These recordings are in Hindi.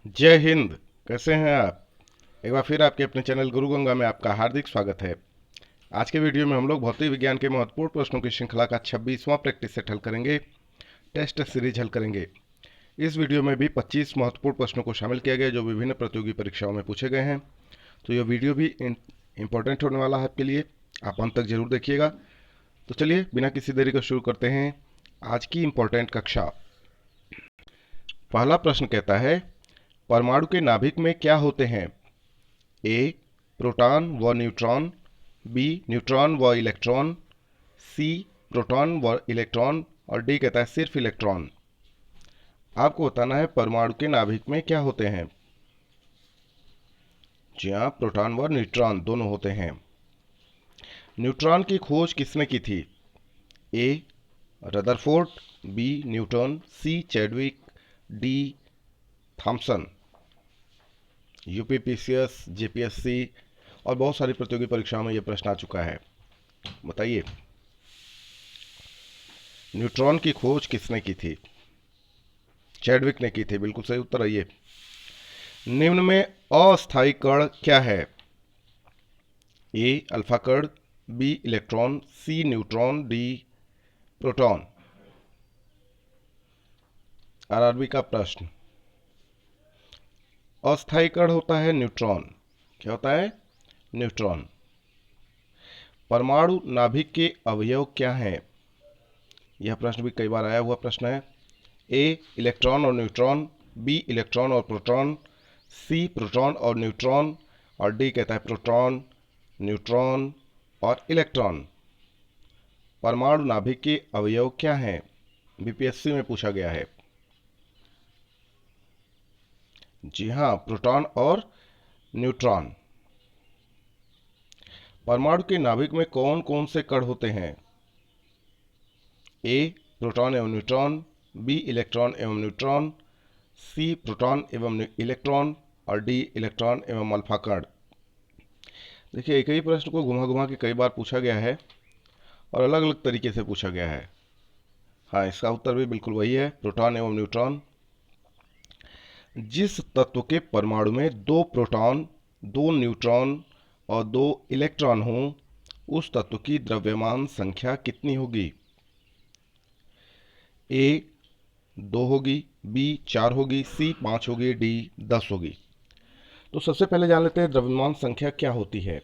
जय हिंद। कैसे हैं आप? एक बार फिर आपके अपने चैनल गुरु गंगा में आपका हार्दिक स्वागत है। आज के वीडियो में हम लोग भौतिक विज्ञान के महत्वपूर्ण प्रश्नों की श्रृंखला का 26वां प्रैक्टिस सेट हल करेंगे, टेस्ट सीरीज हल करेंगे। इस वीडियो में भी 25 महत्वपूर्ण प्रश्नों को शामिल किया गया जो विभिन्न प्रतियोगी परीक्षाओं में पूछे गए हैं। तो यह वीडियो भी इम्पोर्टेंट होने वाला है आपके लिए, आप अंत तक जरूर देखिएगा। तो चलिए बिना किसी देरी को शुरू करते हैं आज की इम्पोर्टेंट कक्षा। पहला प्रश्न कहता है, परमाणु के नाभिक में क्या होते हैं? ए प्रोटॉन व न्यूट्रॉन, बी न्यूट्रॉन व इलेक्ट्रॉन, सी प्रोटॉन व इलेक्ट्रॉन और डी कहता है सिर्फ इलेक्ट्रॉन। आपको बताना है परमाणु के नाभिक में क्या होते हैं। जी हाँ, प्रोटॉन व न्यूट्रॉन दोनों होते हैं। न्यूट्रॉन की खोज किसने की थी? A Rutherford, B Newton, C Chadwick, D Thomson. UPPCS, JPSC और बहुत सारी प्रतियोगी परीक्षाओं में यह प्रश्न आ चुका है। बताइए, न्यूट्रॉन की खोज किसने की थी? चैडविक ने की थी। बिल्कुल सही उत्तर है ये। निम्न में अस्थायी कण क्या है? ए अल्फा कण, बी इलेक्ट्रॉन, सी न्यूट्रॉन, डी प्रोटॉन। आरआरबी का प्रश्न। अस्थायी कण होता है न्यूट्रॉन। क्या होता है? न्यूट्रॉन। परमाणु नाभिक के अवयव क्या हैं? यह प्रश्न भी कई बार आया हुआ प्रश्न है। ए इलेक्ट्रॉन और न्यूट्रॉन, बी इलेक्ट्रॉन और प्रोटॉन, सी प्रोटॉन और न्यूट्रॉन और डी कहता है प्रोटॉन, न्यूट्रॉन और इलेक्ट्रॉन। परमाणु नाभिक के अवयव क्या हैं? बीपीएससी में पूछा गया है। जी हाँ, प्रोटॉन और न्यूट्रॉन। परमाणु के नाभिक में कौन कौन से कण होते हैं? ए प्रोटॉन एवं न्यूट्रॉन, बी इलेक्ट्रॉन एवं न्यूट्रॉन, सी प्रोटॉन एवं इलेक्ट्रॉन और डी इलेक्ट्रॉन एवं अल्फा कण। देखिए, एक ही प्रश्न को घुमा घुमा के कई बार पूछा गया है और अलग अलग तरीके से पूछा गया है। हाँ, इसका उत्तर भी बिल्कुल वही है, प्रोटॉन एवं न्यूट्रॉन। जिस तत्व के परमाणु में 2 प्रोटॉन, 2 न्यूट्रॉन और 2 इलेक्ट्रॉन हों, उस तत्व की द्रव्यमान संख्या कितनी होगी? ए 2 होगी, बी 4 होगी, सी 5 होगी, डी 10 होगी। तो सबसे पहले जान लेते हैं द्रव्यमान संख्या क्या होती है।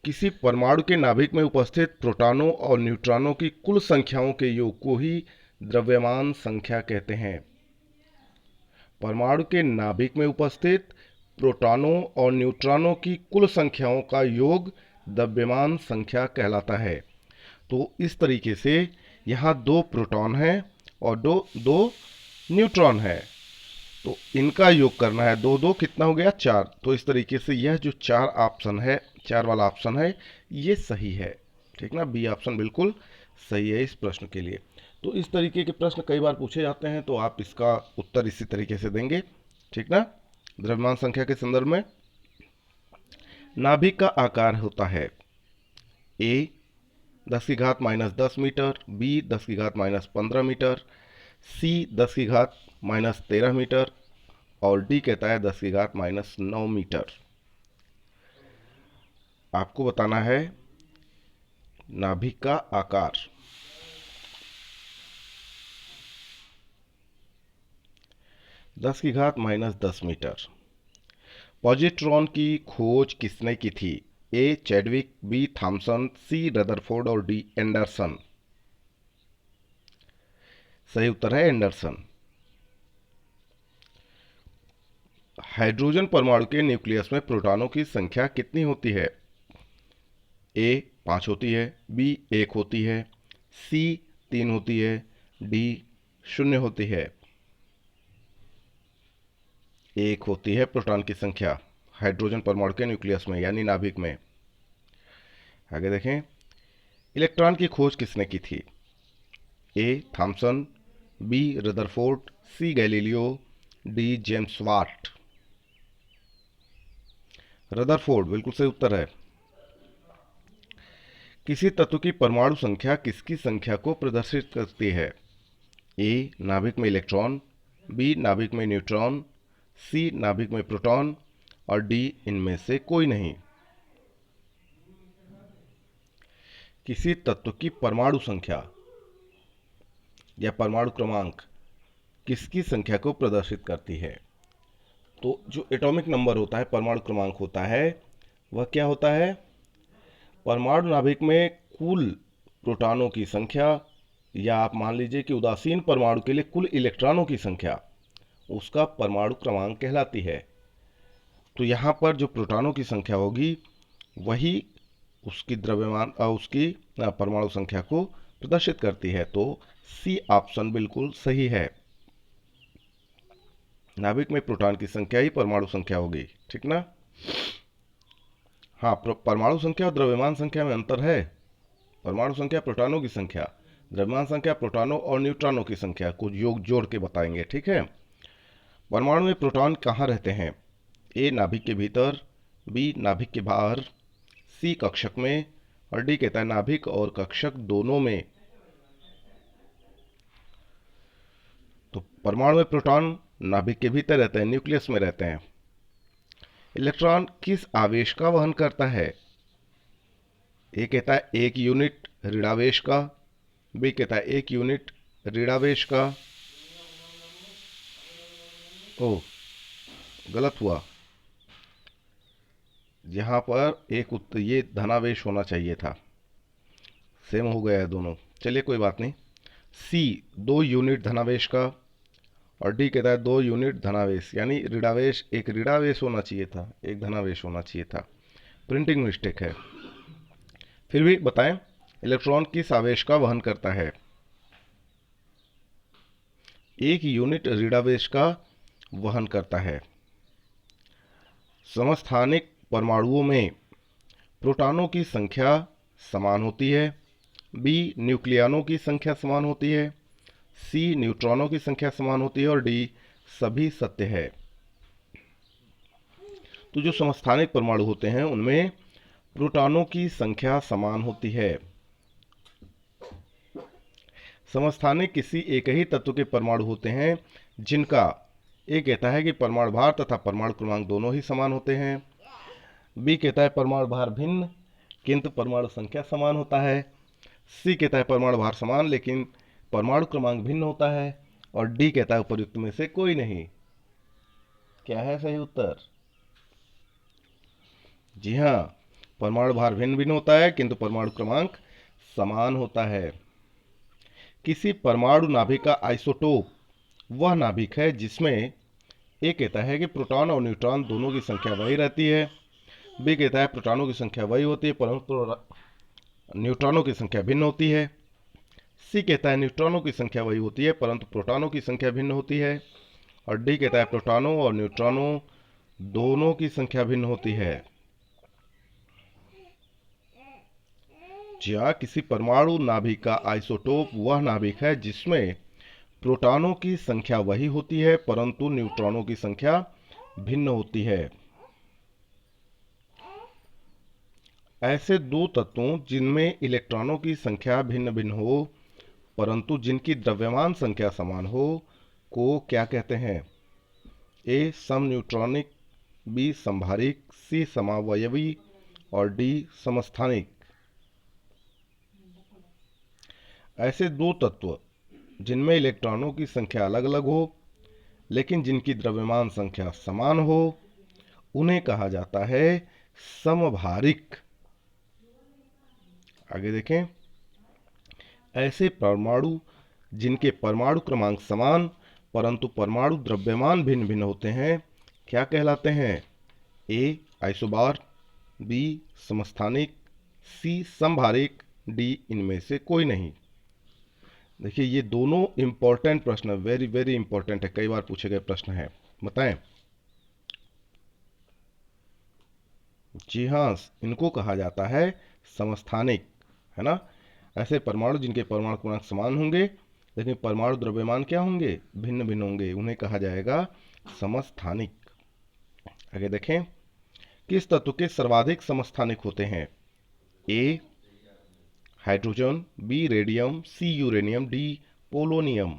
किसी परमाणु के नाभिक में उपस्थित प्रोटॉनों और न्यूट्रॉनों की कुल संख्याओं के योग को ही द्रव्यमान संख्या कहते हैं। परमाणु के नाभिक में उपस्थित प्रोटॉनों और न्यूट्रॉनों की कुल संख्याओं का योग द्रव्यमान संख्या कहलाता है। तो इस तरीके से यहाँ 2 प्रोटॉन हैं और दो दो न्यूट्रॉन है, तो इनका योग करना है। 2 2 कितना हो गया? 4। तो इस तरीके से यह जो 4 ऑप्शन है, 4 वाला ऑप्शन है, ये सही है। ठीक ना, बी ऑप्शन बिल्कुल सही है इस प्रश्न के लिए। तो इस तरीके के प्रश्न कई बार पूछे जाते हैं, तो आप इसका उत्तर इसी तरीके से देंगे। ठीक ना। द्रव्यमान संख्या के संदर्भ में नाभिक का आकार होता है ए 10 की घात -10 मीटर, बी 10 की घात -15 मीटर, सी 10 की घात -13 मीटर और डी कहता है 10 की घात -9 मीटर। आपको बताना है नाभिक का आकार। दस की घात -10 मीटर। पॉजिट्रॉन की खोज किसने की थी? ए चैडविक, बी थॉमसन, सी रदरफोर्ड और डी एंडरसन। सही उत्तर है एंडरसन। हाइड्रोजन परमाणु के न्यूक्लियस में प्रोटॉनों की संख्या कितनी होती है? ए 5 होती है, बी 1 होती है, सी 3 होती है, डी 0 होती है। 1 होती है प्रोटॉन की संख्या हाइड्रोजन परमाणु के न्यूक्लियस में यानी नाभिक में। आगे देखें, इलेक्ट्रॉन की खोज किसने की थी? A Thomson, B Rutherford, C Galileo, D James Watt. Rutherford बिल्कुल सही उत्तर है। किसी तत्व की परमाणु संख्या किसकी संख्या को प्रदर्शित करती है? ए नाभिक में इलेक्ट्रॉन, बी नाभिक में न्यूट्रॉन, सी नाभिक में प्रोटॉन और डी इनमें से कोई नहीं। किसी तत्व की परमाणु संख्या या परमाणु क्रमांक किसकी संख्या को प्रदर्शित करती है? तो जो एटॉमिक नंबर होता है, परमाणु क्रमांक होता है, वह क्या होता है? परमाणु नाभिक में कुल प्रोटॉनों की संख्या, या आप मान लीजिए कि उदासीन परमाणु के लिए कुल इलेक्ट्रॉनों की संख्या, उसका परमाणु क्रमांक कहलाती है। तो यहाँ पर जो प्रोटॉनों की संख्या होगी वही उसकी द्रव्यमान उसकी परमाणु संख्या को प्रदर्शित करती है। तो सी ऑप्शन बिल्कुल सही है। नाभिक में प्रोटॉन की संख्या ही परमाणु संख्या होगी, ठीक ना? हाँ, परमाणु संख्या और द्रव्यमान संख्या में अंतर है। परमाणु संख्या प्रोटॉनों की संख्या, द्रव्यमान संख्या प्रोटॉनों और न्यूट्रॉनों की संख्या को योग जोड़ के बताएंगे, ठीक है? परमाणु में प्रोटॉन कहाँ रहते हैं? ए नाभिक के भीतर, बी नाभिक के बाहर, सी कक्षक में, और डी कहता है नाभिक और कक्षक दोनों में। तो परमाणु में प्रोटॉन नाभिक के भीतर रहते हैं, न्यूक्लियस में रहते हैं। इलेक्ट्रॉन किस आवेश का वहन करता है? ए कहता है 1 यूनिट ऋणावेश का, बी कहता है 1 यूनिट ऋणावेश का। ओ, गलत हुआ। यहाँ पर एक उत्तर, ये धनावेश होना चाहिए था, सेम हो गया है दोनों। चलिए कोई बात नहीं। सी 2 यूनिट धनावेश का, और डी कहता है 2 यूनिट धनावेश, यानी ऋणावेश, एक ऋणावेश होना चाहिए था, एक धनावेश होना चाहिए था। प्रिंटिंग मिस्टेक है। फिर भी बताएं, इलेक्ट्रॉन किस आवेश का वहन करता है? 1 यूनिट ऋणावेश का वहन करता है। समस्थानिक परमाणुओं में प्रोटॉनों की संख्या समान होती है, बी न्यूक्लियनों की संख्या समान होती है, सी न्यूट्रॉनों की संख्या समान होती है, और डी सभी सत्य है। तो जो समस्थानिक परमाणु होते हैं उनमें प्रोटॉनों की संख्या समान होती है। समस्थानिक किसी एक ही तत्व के परमाणु होते हैं जिनका, ए कहता है कि परमाणु भार तथा परमाणु क्रमांक दोनों ही समान होते हैं, बी कहता है परमाणु भार भिन्न किंतु परमाणु संख्या समान होता है, सी कहता है परमाणु भार समान लेकिन परमाणु क्रमांक भिन्न होता है, और डी कहता है उपर्युक्त में से कोई नहीं। क्या है सही उत्तर? जी हाँ, परमाणु भार भिन्न भिन्न होता है किंतु परमाणु क्रमांक समान होता है। किसी परमाणु नाभिक का आइसोटोप वह नाभिक है जिसमें ए कहता है कि प्रोटॉन और न्यूट्रॉन दोनों की संख्या वही रहती है, बी कहता है प्रोटॉनों की संख्या वही होती है परंतु न्यूट्रॉनों की संख्या भिन्न होती है, सी कहता है न्यूट्रॉनों की संख्या वही होती है परंतु प्रोटॉनों की संख्या भिन्न होती है, और डी कहता है प्रोटॉनों और न्यूट्रॉनों दोनों की संख्या भिन्न होती है। जी हाँ, किसी परमाणु नाभिक का आइसोटोप वह नाभिक है जिसमें प्रोटॉनों की संख्या वही होती है परंतु न्यूट्रॉनों की संख्या भिन्न होती है। ऐसे दो तत्वों जिनमें इलेक्ट्रॉनों की संख्या भिन्न भिन्न हो परंतु जिनकी द्रव्यमान संख्या समान हो को क्या कहते हैं? ए समन्यूट्रॉनिक, बी समभारिक, सी समावयवी, और डी समस्थानिक। ऐसे दो तत्व जिनमें इलेक्ट्रॉनों की संख्या अलग अलग हो लेकिन जिनकी द्रव्यमान संख्या समान हो उन्हें कहा जाता है समभारिक। आगे देखें, ऐसे परमाणु जिनके परमाणु क्रमांक समान परंतु परमाणु द्रव्यमान भिन्न भिन्न होते हैं क्या कहलाते हैं? ए आइसोबार, बी समस्थानिक, सी समभारिक, डी इनमें से कोई नहीं। देखिए ये दोनों इंपॉर्टेंट प्रश्न, वेरी वेरी इंपॉर्टेंट है, कई बार पूछे गए प्रश्न है। बताएं। जी हाँ, इनको कहा जाता है समस्थानिक, है ना? ऐसे परमाणु जिनके परमाणु क्रमांक समान होंगे लेकिन परमाणु द्रव्यमान क्या होंगे? भिन्न भिन्न होंगे, उन्हें कहा जाएगा समस्थानिक। आगे देखें, किस तत्व के सर्वाधिक समस्थानिक होते हैं? ए हाइड्रोजन, बी रेडियम, सी यूरेनियम, डी पोलोनियम।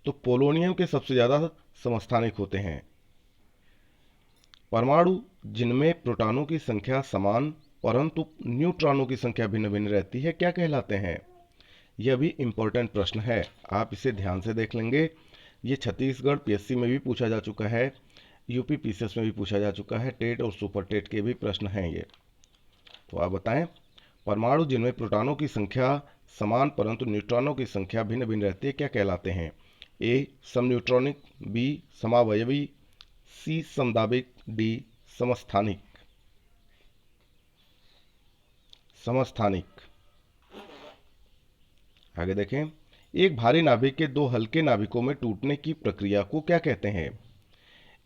तो पोलोनियम के सबसे ज़्यादा समस्थानिक होते हैं। परमाणु जिनमें प्रोटॉनों की संख्या समान परंतु न्यूट्रॉनों की संख्या भिन्न भिन्न रहती है क्या कहलाते हैं? यह भी इम्पोर्टेंट प्रश्न है, आप इसे ध्यान से देख लेंगे। ये छत्तीसगढ़ पीएससी में भी पूछा जा चुका है, यूपी पीसीएस में भी पूछा जा चुका है, टेट और सुपर टेट के भी प्रश्न हैं ये। तो आप बताएं, परमाणु जिनमें प्रोटॉनों की संख्या समान परंतु न्यूट्रॉनों की संख्या भिन्न भिन्न रहती है क्या कहलाते हैं? ए समन्यूट्रॉनिक, बी समावयवी, सी समदाबिक, डी समस्थानिक। समस्थानिक। आगे देखें, एक भारी नाभिक के दो हल्के नाभिकों में टूटने की प्रक्रिया को क्या कहते हैं?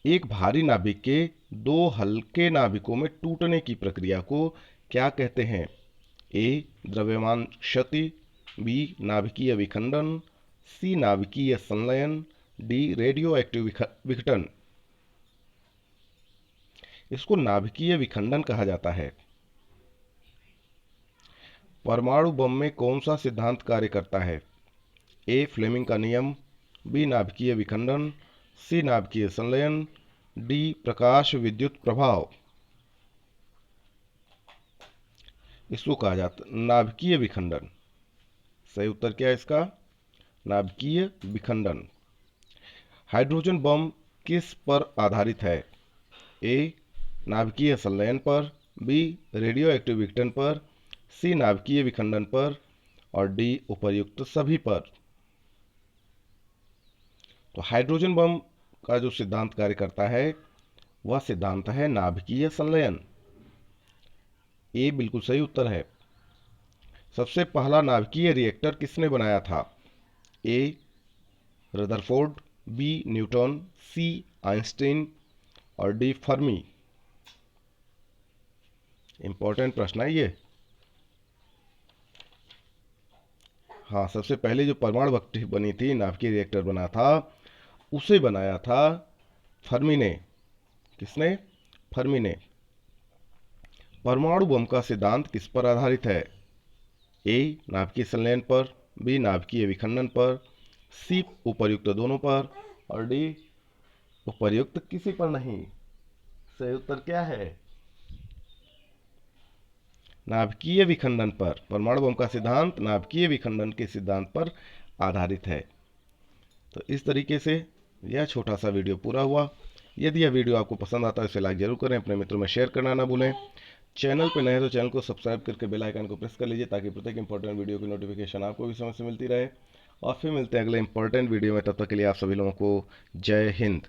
एक भारी नाभिक के दो हल्के नाभिकों में टूटने की प्रक्रिया को क्या कहते हैं? ए द्रव्यमान क्षति, बी नाभिकीय विखंडन, सी नाभिकीय संलयन, डी रेडियो एक्टिव विघटन। इसको नाभिकीय विखंडन कहा जाता है। परमाणु बम में कौन सा सिद्धांत कार्य करता है? ए फ्लेमिंग का नियम, बी नाभिकीय विखंडन, सी नाभिकीय संलयन, डी प्रकाश विद्युत प्रभाव। इसको कहा जाता नाभिकीय विखंडन। सही उत्तर क्या है इसका? नाभिकीय विखंडन। हाइड्रोजन बम किस पर आधारित है? ए नाभिकीय संलयन पर, बी रेडियो एक्टिव विघटन पर, सी नाभिकीय विखंडन पर और डी उपर्युक्त सभी पर। तो हाइड्रोजन बम का जो सिद्धांत कार्य करता है वह सिद्धांत है नाभिकीय संलयन। ए बिल्कुल सही उत्तर है। सबसे पहला नाभिकीय रिएक्टर किसने बनाया था? ए रदरफोर्ड, बी न्यूटन, सी आइंस्टीन और डी फर्मी। इंपॉर्टेंट प्रश्न है ये। हाँ, सबसे पहले जो परमाणु भट्टी बनी थी, नाभिकीय रिएक्टर बना था, उसे बनाया था फर्मी ने। किसने? फर्मी ने। परमाणु बम का सिद्धांत किस पर आधारित है? ए नाभिकीय संलयन पर, बी नाभिकीय विखंडन पर, सी उपर्युक्त दोनों पर और डी उपर्युक्त किसी पर नहीं। सही उत्तर क्या है? नाभिकीय विखंडन पर। परमाणु बम का सिद्धांत नाभिकीय विखंडन के सिद्धांत पर आधारित है। तो इस तरीके से यह छोटा सा वीडियो पूरा हुआ। यदि यह वीडियो आपको पसंद आता है इसे लाइक जरूर करें, अपने मित्रों में शेयर करना ना भूलें। चैनल पर नए हैं तो चैनल को सब्सक्राइब करके बेल आइकन को प्रेस कर लीजिए ताकि प्रत्येक इंपॉर्टेंट वीडियो की नोटिफिकेशन आपको भी समय से मिलती रहे। और फिर मिलते हैं अगले इंपॉर्टेंट वीडियो में, तब तक के लिए आप सभी लोगों को जय हिंद।